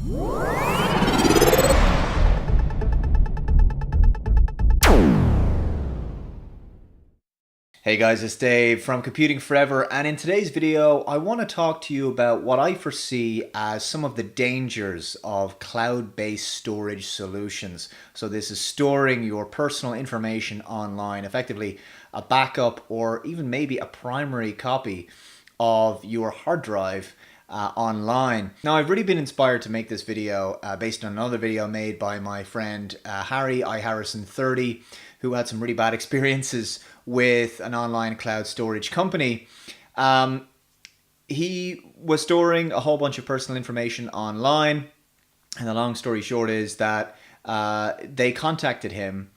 Hey guys, it's Dave from Computing Forever, and in today's video I want to talk to you about what I foresee as some of the dangers of cloud-based storage solutions. So this is storing your personal information online, effectively a backup or even maybe a primary copy of your hard drive online. Now, I've really been inspired to make this video based on another video made by my friend Harry Harrison 30, who had some really bad experiences with an online cloud storage company. He was storing a whole bunch of personal information online, and the long story short is that they contacted him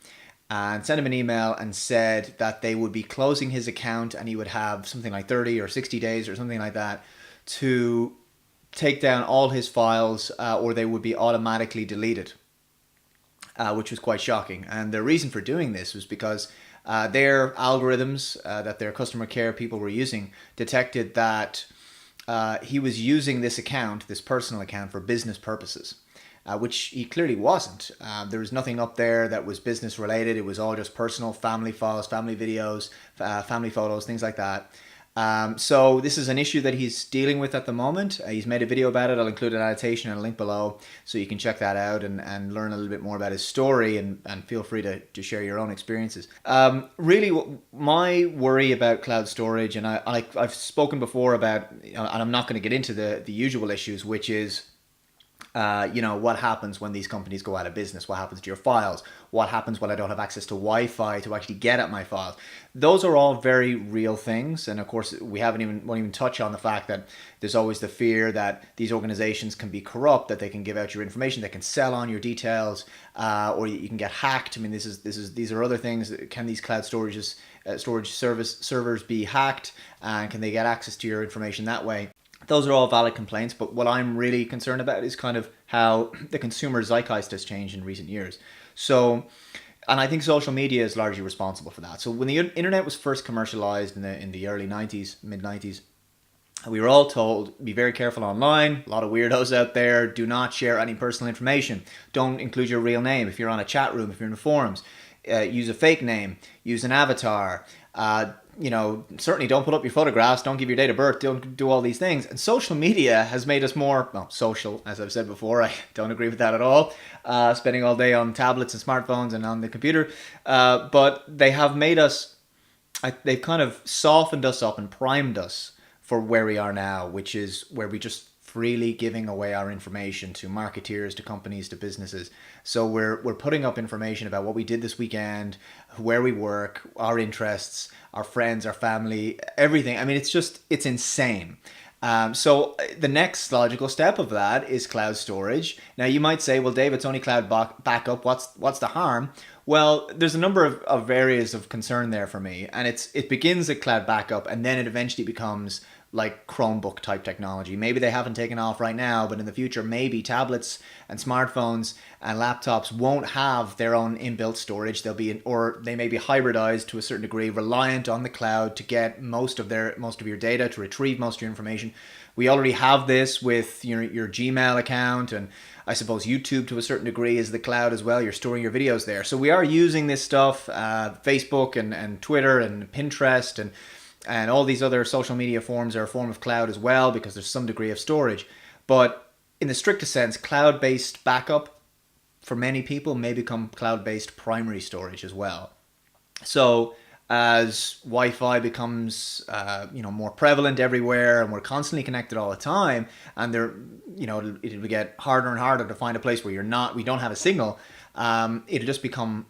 and sent him an email and said that they would be closing his account and he would have something like 30 or 60 days or something like that to take down all his files or they would be automatically deleted, which was quite shocking. And the reason for doing this was because their algorithms that their customer care people were using detected that he was using this account, this personal account, for business purposes. Which he clearly wasn't. There was nothing up there that was business related. It was all just personal, family files, family videos, family photos, things like that. So this is an issue that he's dealing with at the moment. He's made a video about it. I'll include an annotation and a link below so you can check that out and learn a little bit more about his story and feel free to share your own experiences. Really, my worry about cloud storage, and I've spoken before about, and I'm not going to get into the usual issues, which is what happens when these companies go out of business? What happens to your files? What happens when I don't have access to Wi-Fi to actually get at my files? Those are all very real things. And of course, we won't even touch on the fact that there's always the fear that these organizations can be corrupt, that they can give out your information, they can sell on your details, or you can get hacked. I mean, these are other things. Can these cloud storage servers be hacked? And can they get access to your information that way? Those are all valid complaints, but what I'm really concerned about is kind of how the consumer zeitgeist has changed in recent years. So, and I think social media is largely responsible for that. So when the internet was first commercialized in the early 90s, mid 90s, we were all told, be very careful online, a lot of weirdos out there, do not share any personal information, don't include your real name if you're on a chat room, if you're in the forums, use a fake name, use an avatar, certainly don't put up your photographs, don't give your date of birth, don't do all these things. And social media has made us more, social, as I've said before. I don't agree with that at all. Spending all day on tablets and smartphones and on the computer. But they have made us, they've kind of softened us up and primed us for where we are now, which is where we just freely giving away our information to marketeers, to companies, to businesses. So we're putting up information about what we did this weekend, where we work, our interests, our friends, our family, everything. I mean, it's insane. So the next logical step of that is cloud storage. Now you might say, well, Dave, it's only cloud backup. What's the harm? Well, there's a number of areas of concern there for me, and it begins at cloud backup, and then it eventually becomes like Chromebook type technology. Maybe they haven't taken off right now, but in the future, maybe tablets and smartphones and laptops won't have their own inbuilt storage. Or they may be hybridized to a certain degree, reliant on the cloud to get most of your data, to retrieve most of your information. We already have this with your Gmail account, and I suppose YouTube to a certain degree is the cloud as well. You're storing your videos there. So we are using this stuff, Facebook and Twitter and Pinterest and all these other social media forms are a form of cloud as well because there's some degree of storage. But in the strictest sense, cloud-based backup for many people may become cloud-based primary storage as well. So as Wi-Fi becomes more prevalent everywhere and we're constantly connected all the time, and it'll get harder and harder to find a place where we don't have a signal, it'll just become,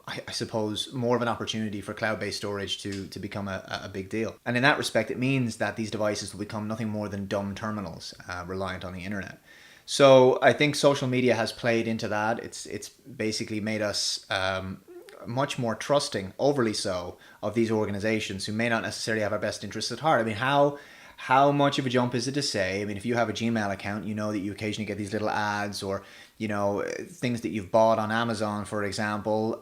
I suppose, more of an opportunity for cloud-based storage to become a big deal. And in that respect, it means that these devices will become nothing more than dumb terminals reliant on the internet. So I think social media has played into that. It's basically made us much more trusting, overly so, of these organizations who may not necessarily have our best interests at heart. I mean, how much of a jump is it to say? I mean, if you have a Gmail account, you know that you occasionally get these little ads or, things that you've bought on Amazon, for example.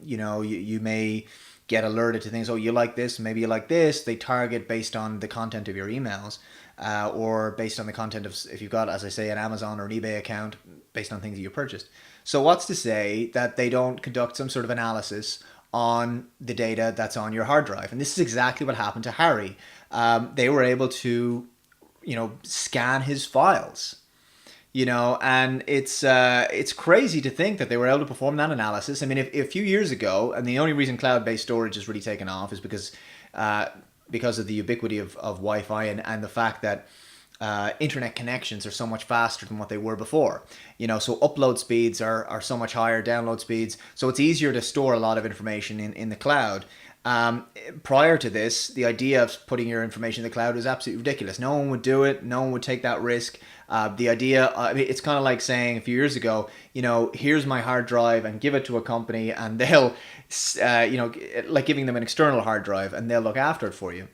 You may get alerted to things. Oh, you like this, maybe you like this. They target based on the content of your emails. or based on the content of, if you've got, as I say, an Amazon or an eBay account, based on things that you purchased. So what's to say that they don't conduct some sort of analysis on the data that's on your hard drive? And this is exactly what happened to Harry. They were able to, scan his files. And it's crazy to think that they were able to perform that analysis. I mean, if a few years ago, and the only reason cloud-based storage has really taken off is because of the ubiquity of Wi-Fi and the fact that internet connections are so much faster than what they were before. So upload speeds are so much higher, download speeds. So it's easier to store a lot of information in the cloud. Prior to this, the idea of putting your information in the cloud was absolutely ridiculous. No one would do it. No one would take that risk. The idea, it's kind of like saying a few years ago, here's my hard drive and give it to a company and they'll, like giving them an external hard drive and they'll look after it for you.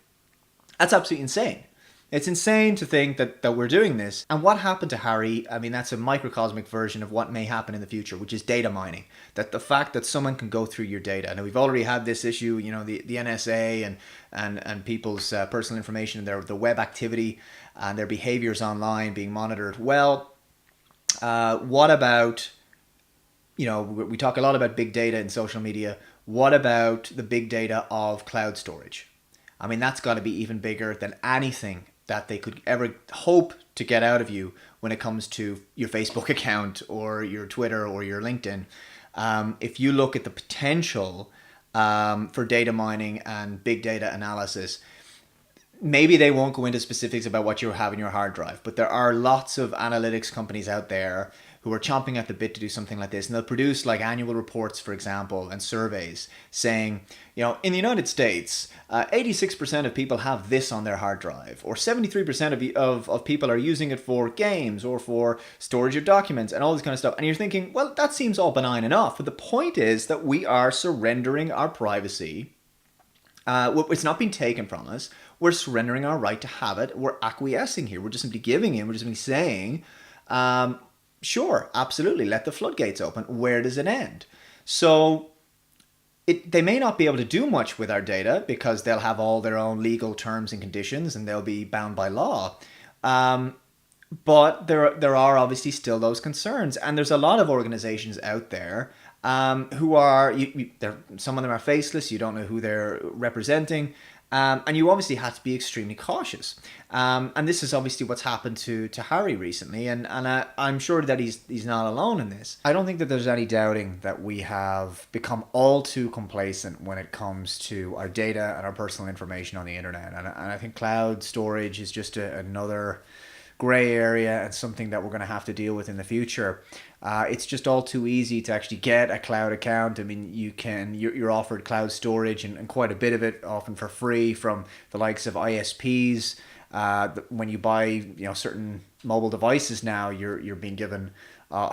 That's absolutely insane. It's insane to think that we're doing this. And what happened to Harry, I mean, that's a microcosmic version of what may happen in the future, which is data mining. That the fact that someone can go through your data. And we've already had this issue, the NSA and people's personal information, their web activity and their behaviors online being monitored. Well, what about, we talk a lot about big data in social media. What about the big data of cloud storage? I mean, that's got to be even bigger than anything that they could ever hope to get out of you when it comes to your Facebook account or your Twitter or your LinkedIn. If you look at the potential for data mining and big data analysis, maybe they won't go into specifics about what you have in your hard drive, but there are lots of analytics companies out there who are chomping at the bit to do something like this. And they'll produce like annual reports, for example, and surveys saying, in the United States, 86% of people have this on their hard drive, or 73% of people are using it for games or for storage of documents and all this kind of stuff. And you're thinking, well, that seems all benign enough. But the point is that we are surrendering our privacy. It's not being taken from us. We're surrendering our right to have it. We're acquiescing here. We're just simply giving in. We're just simply saying, sure, absolutely, let the floodgates open. Where does it end? So they may not be able to do much with our data because they'll have all their own legal terms and conditions and they'll be bound by law. But there are obviously still those concerns. And there's a lot of organizations out there who are, some of them are faceless. You don't know who they're representing. And you obviously have to be extremely cautious. And this is obviously what's happened to Harry recently. And I'm sure that he's not alone in this. I don't think that there's any doubting that we have become all too complacent when it comes to our data and our personal information on the internet. And I think cloud storage is just another gray area and something that we're going to have to deal with in the future. It's just all too easy to actually get a cloud account. I mean, you're offered cloud storage and quite a bit of it, often for free, from the likes of ISPs. When you buy certain mobile devices now, you're being given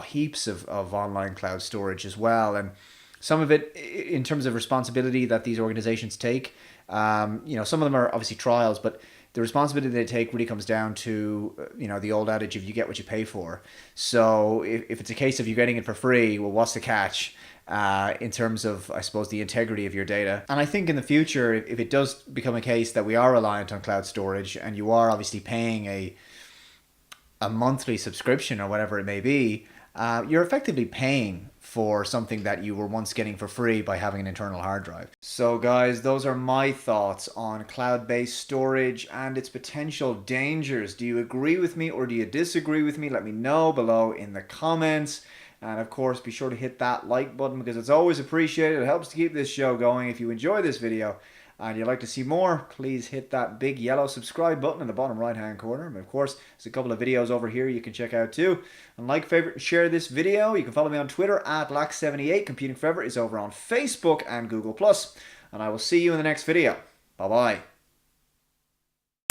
heaps of online cloud storage as well. And some of it, in terms of responsibility that these organizations take, some of them are obviously trials, but the responsibility they take really comes down to, the old adage of you get what you pay for. So if it's a case of you getting it for free, well, what's the catch in terms of, I suppose, the integrity of your data? And I think in the future, if it does become a case that we are reliant on cloud storage and you are obviously paying a monthly subscription or whatever it may be, you're effectively paying for something that you were once getting for free by having an internal hard drive. So guys, those are my thoughts on cloud-based storage and its potential dangers. Do you agree with me or do you disagree with me? Let me know below in the comments. And of course, be sure to hit that like button because it's always appreciated. It helps to keep this show going. If you enjoy this video and you'd like to see more, please hit that big yellow subscribe button in the bottom right hand corner. And of course, there's a couple of videos over here you can check out too. And like, favorite, and share this video. You can follow me on Twitter at Lax78. Computing Forever is over on Facebook and Google+. And I will see you in the next video. Bye-bye.